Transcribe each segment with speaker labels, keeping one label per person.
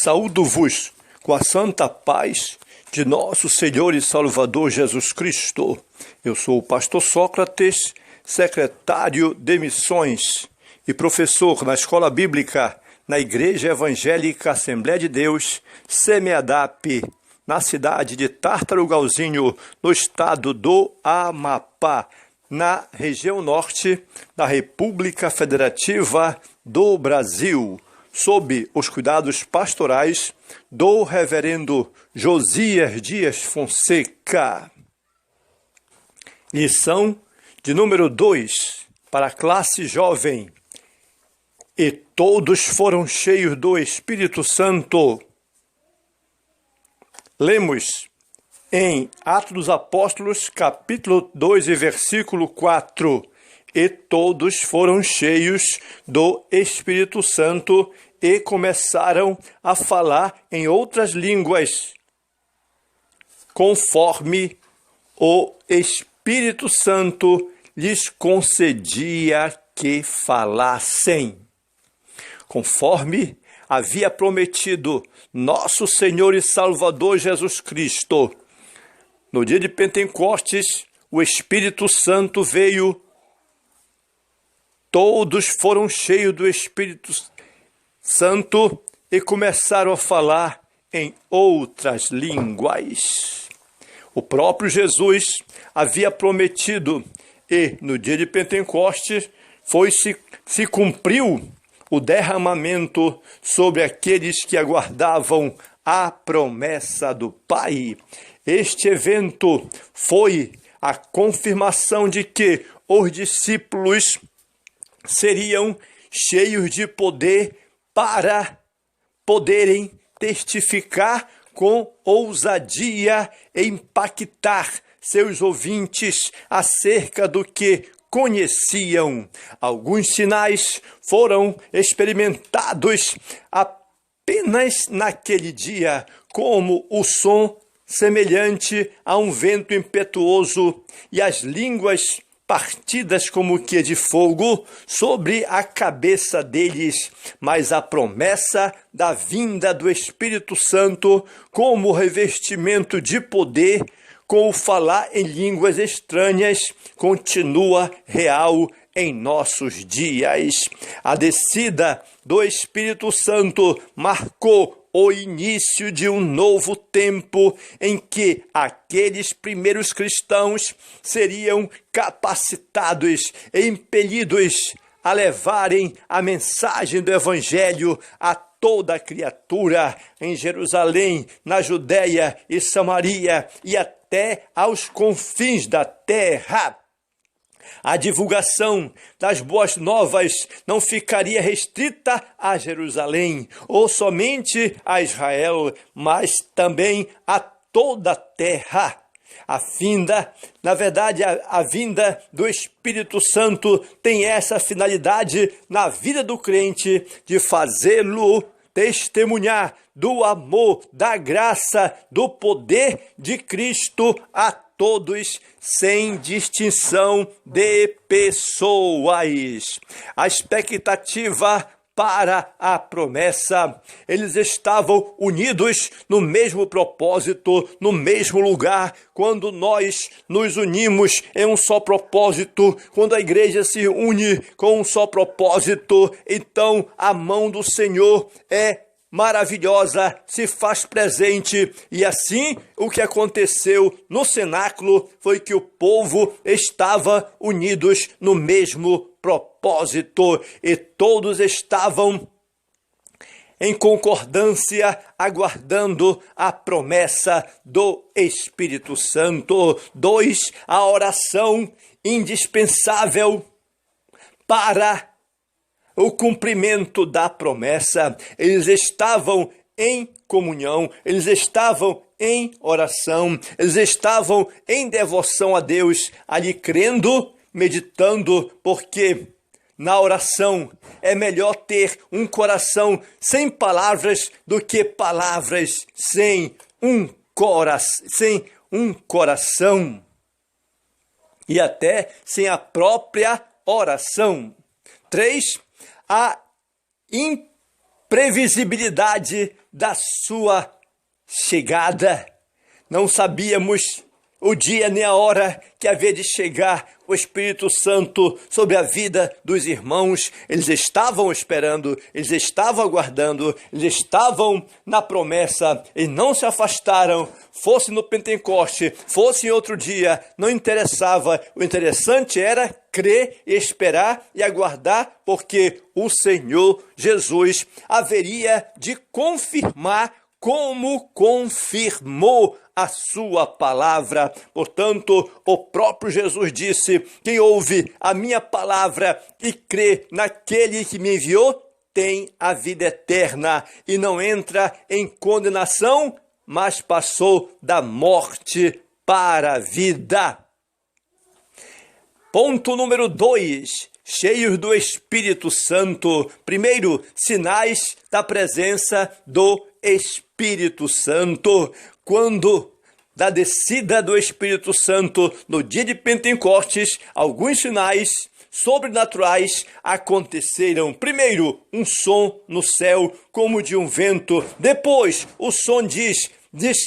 Speaker 1: Saúdo-vos com a santa paz de nosso Senhor e Salvador Jesus Cristo. Eu sou o pastor Sócrates, secretário de missões e professor na Escola Bíblica na Igreja Evangélica Assembleia de Deus, SEMEADAP, na cidade de Tartarugalzinho, no estado do Amapá, na região norte da República Federativa do Brasil, sob os cuidados pastorais do reverendo Josias Dias Fonseca. Lição de número 2, para a classe jovem. E todos foram cheios do Espírito Santo. Lemos em Atos dos Apóstolos, capítulo 2 e versículo 4. E todos foram cheios do Espírito Santo e começaram a falar em outras línguas, conforme o Espírito Santo lhes concedia que falassem. Conforme havia prometido nosso Senhor e Salvador Jesus Cristo, no dia de Pentecostes, o Espírito Santo veio, todos foram cheios do Espírito Santo e começaram a falar em outras línguas. O próprio Jesus havia prometido e no dia de Pentecostes se cumpriu o derramamento sobre aqueles que aguardavam a promessa do Pai. Este evento foi a confirmação de que os discípulos seriam cheios de poder para poderem testificar com ousadia e impactar seus ouvintes acerca do que conheciam. Alguns sinais foram experimentados apenas naquele dia, como o som semelhante a um vento impetuoso e as línguas partidas como que de fogo sobre a cabeça deles, mas a promessa da vinda do Espírito Santo como revestimento de poder com o falar em línguas estranhas continua real em nossos dias. A descida do Espírito Santo marcou o início de um novo tempo em que aqueles primeiros cristãos seriam capacitados e impelidos a levarem a mensagem do Evangelho a toda a criatura em Jerusalém, na Judéia e Samaria e até aos confins da terra. A divulgação das boas novas não ficaria restrita a Jerusalém ou somente a Israel, mas também a toda a terra. A vinda do Espírito Santo tem essa finalidade na vida do crente de fazê-lo testemunhar do amor, da graça, do poder de Cristo a todos, sem distinção de pessoas. A expectativa para a promessa. Eles estavam unidos no mesmo propósito, no mesmo lugar. Quando nós nos unimos em um só propósito, quando a igreja se une com um só propósito, então a mão do Senhor é maravilhosa, se faz presente. E assim, o que aconteceu no cenáculo foi que o povo estava unidos no mesmo propósito e todos estavam em concordância, aguardando a promessa do Espírito Santo. 2. A oração indispensável para o cumprimento da promessa. Eles estavam em comunhão, eles estavam em oração, eles estavam em devoção a Deus, ali crendo, meditando, porque na oração é melhor ter um coração sem palavras do que palavras sem um coração e até sem a própria oração. 3. A previsibilidade da sua chegada. Não sabíamos o dia nem a hora que havia de chegar o Espírito Santo sobre a vida dos irmãos. Eles estavam esperando, eles estavam aguardando, eles estavam na promessa e não se afastaram. Fosse no Pentecoste, fosse em outro dia, não interessava. O interessante era crer, esperar e aguardar, porque o Senhor Jesus haveria de confirmar como confirmou a sua palavra. Portanto, o próprio Jesus disse: quem ouve a minha palavra e crê naquele que me enviou, tem a vida eterna e não entra em condenação, mas passou da morte para a vida. Ponto número 2. Cheios do Espírito Santo. Primeiro, sinais da presença do Espírito Santo. Quando da descida do Espírito Santo no dia de Pentecostes, alguns sinais sobrenaturais aconteceram. Primeiro, um som no céu como de um vento. Depois, o som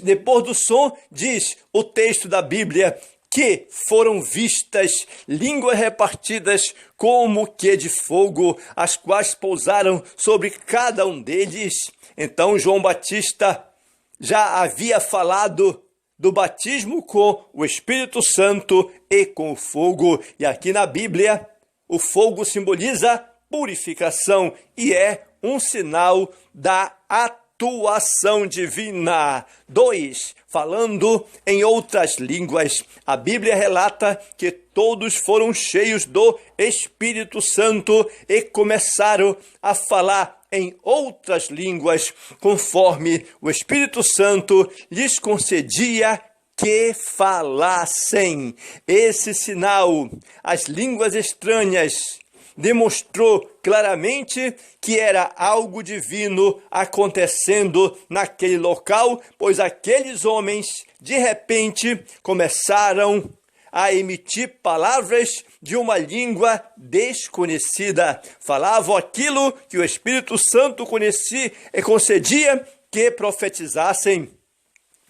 Speaker 1: depois do som, diz o texto da Bíblia, que foram vistas línguas repartidas como que de fogo, as quais pousaram sobre cada um deles. Então João Batista já havia falado do batismo com o Espírito Santo e com o fogo. E aqui na Bíblia, o fogo simboliza purificação e é um sinal da atuação divina. 2. Falando em outras línguas. A Bíblia relata que todos foram cheios do Espírito Santo e começaram a falar em outras línguas, conforme o Espírito Santo lhes concedia que falassem. Esse sinal, as línguas estranhas, demonstrou claramente que era algo divino acontecendo naquele local, pois aqueles homens, de repente, começaram a emitir palavras de uma língua desconhecida. Falavam aquilo que o Espírito Santo conhecia e concedia que profetizassem.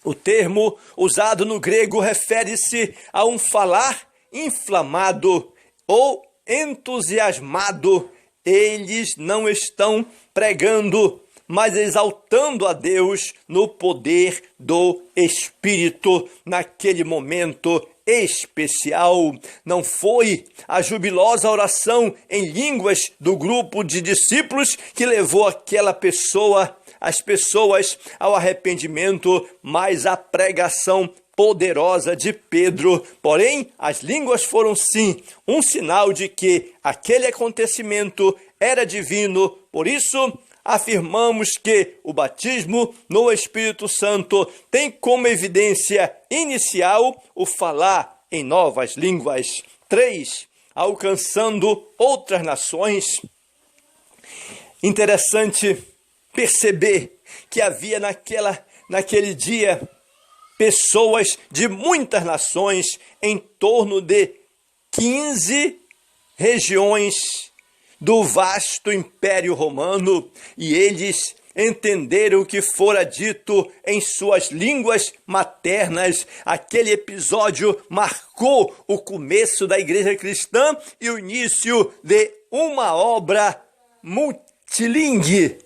Speaker 1: O termo usado no grego refere-se a um falar inflamado ou entusiasmado. Eles não estão pregando, mas exaltando a Deus no poder do Espírito naquele momento especial. Não foi a jubilosa oração em línguas do grupo de discípulos que levou as pessoas ao arrependimento, mas a pregação poderosa de Pedro. Porém, as línguas foram sim um sinal de que aquele acontecimento era divino. Por isso, afirmamos que o batismo no Espírito Santo tem como evidência inicial o falar em novas línguas. 3. Alcançando outras nações. Interessante perceber que havia naquele dia pessoas de muitas nações, em torno de 15 regiões do vasto Império Romano, e eles entenderam o que fora dito em suas línguas maternas. Aquele episódio marcou o começo da igreja cristã e o início de uma obra multilingue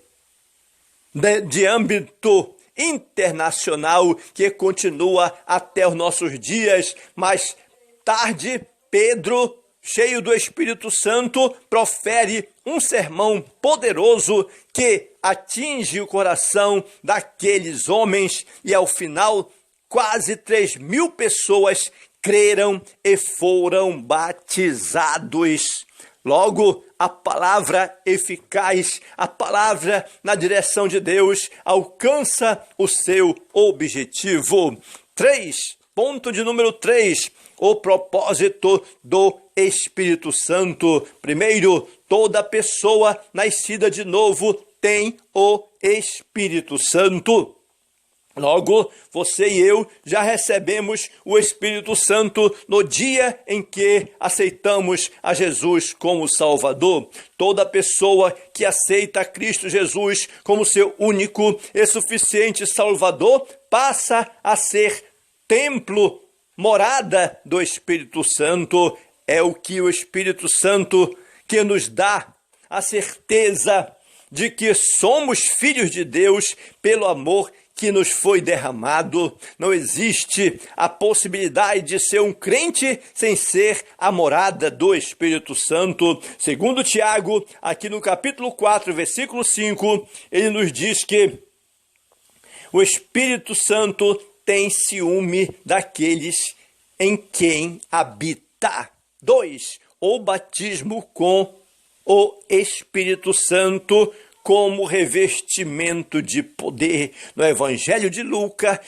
Speaker 1: de âmbito internacional que continua até os nossos dias. Mais tarde, Pedro, cheio do Espírito Santo, profere um sermão poderoso que atinge o coração daqueles homens e, ao final, quase 3.000 pessoas creram e foram batizados. Logo, a palavra eficaz, a palavra na direção de Deus, alcança o seu objetivo. 3. Ponto de número 3. O propósito do Espírito Santo. Primeiro, toda pessoa nascida de novo tem o Espírito Santo. Logo, você e eu já recebemos o Espírito Santo no dia em que aceitamos a Jesus como Salvador. Toda pessoa que aceita Cristo Jesus como seu único e suficiente Salvador passa a ser templo, morada do Espírito Santo. É o que o Espírito Santo que nos dá a certeza de que somos filhos de Deus pelo amor que nos foi derramado. Não existe a possibilidade de ser um crente sem ser a morada do Espírito Santo. Segundo Tiago, aqui no capítulo 4, versículo 5, ele nos diz que o Espírito Santo tem ciúme daqueles em quem habita. 2. O batismo com o Espírito Santo como revestimento de poder. No Evangelho de Lucas,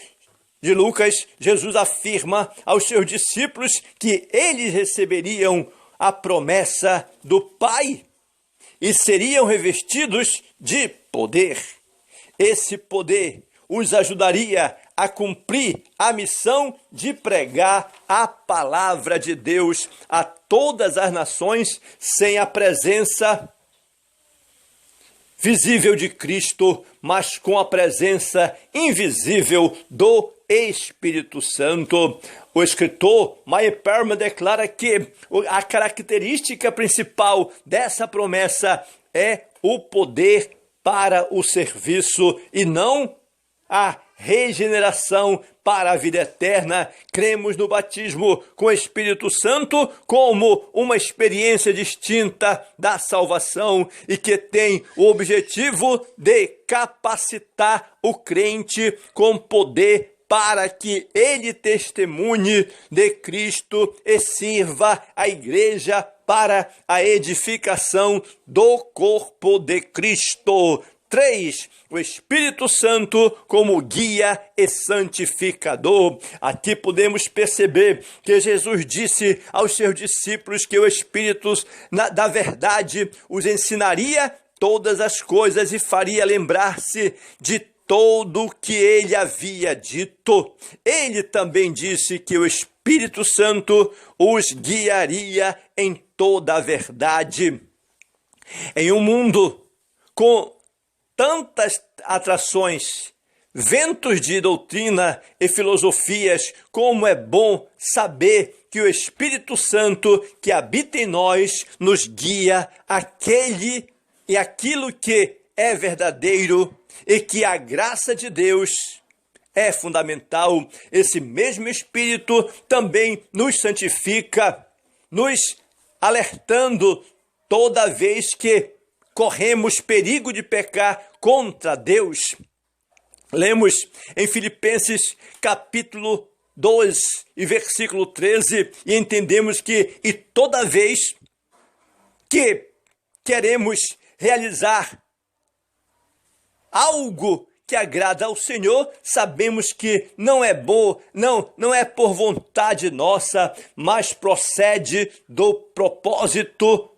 Speaker 1: Jesus afirma aos seus discípulos que eles receberiam a promessa do Pai e seriam revestidos de poder. Esse poder os ajudaria a cumprir a missão de pregar a palavra de Deus a todas as nações sem a presença visível de Cristo, mas com a presença invisível do Espírito Santo. O escritor Meyer Perman declara que a característica principal dessa promessa é o poder para o serviço e não a regeneração para a vida eterna. Cremos no batismo com o Espírito Santo como uma experiência distinta da salvação e que tem o objetivo de capacitar o crente com poder para que ele testemunhe de Cristo e sirva a igreja para a edificação do corpo de Cristo. 3. O Espírito Santo como guia e santificador. Aqui podemos perceber que Jesus disse aos seus discípulos que o Espírito da verdade os ensinaria todas as coisas e faria lembrar-se de todo o que ele havia dito. Ele também disse que o Espírito Santo os guiaria em toda a verdade. Em um mundo com tantas atrações, ventos de doutrina e filosofias, como é bom saber que o Espírito Santo que habita em nós nos guia aquilo que é verdadeiro e que a graça de Deus é fundamental. Esse mesmo Espírito também nos santifica, nos alertando toda vez que corremos perigo de pecar contra Deus. Lemos em Filipenses capítulo 2 e versículo 13 e entendemos que toda vez que queremos realizar algo que agrada ao Senhor, sabemos que não é bom, não é por vontade nossa, mas procede do propósito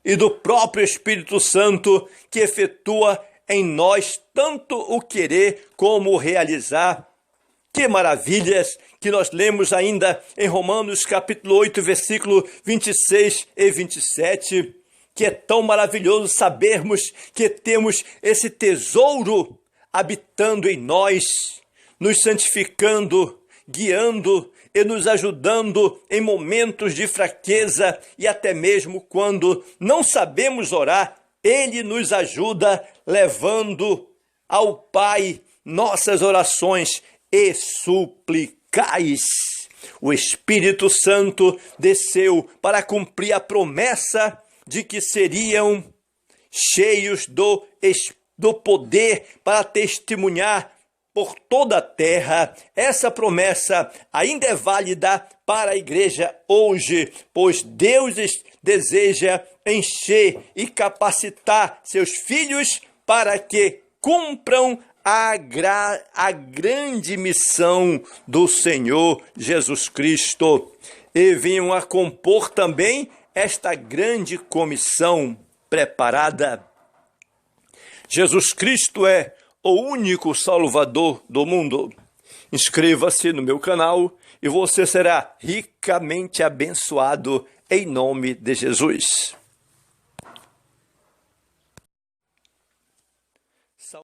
Speaker 1: e do próprio Espírito Santo que efetua em nós tanto o querer como o realizar. Que maravilhas que nós lemos ainda em Romanos capítulo 8, versículo 26 e 27, que é tão maravilhoso sabermos que temos esse tesouro habitando em nós, nos santificando, guiando e nos ajudando em momentos de fraqueza e até mesmo quando não sabemos orar, Ele nos ajuda levando ao Pai nossas orações e suplicais. O Espírito Santo desceu para cumprir a promessa de que seriam cheios do poder para testemunhar por toda a terra. Essa promessa ainda é válida para a igreja hoje, pois Deus deseja encher e capacitar seus filhos para que cumpram a grande missão do Senhor Jesus Cristo e venham a compor também esta grande comissão preparada. Jesus Cristo é o único Salvador do mundo. Inscreva-se no meu canal e você será ricamente abençoado em nome de Jesus.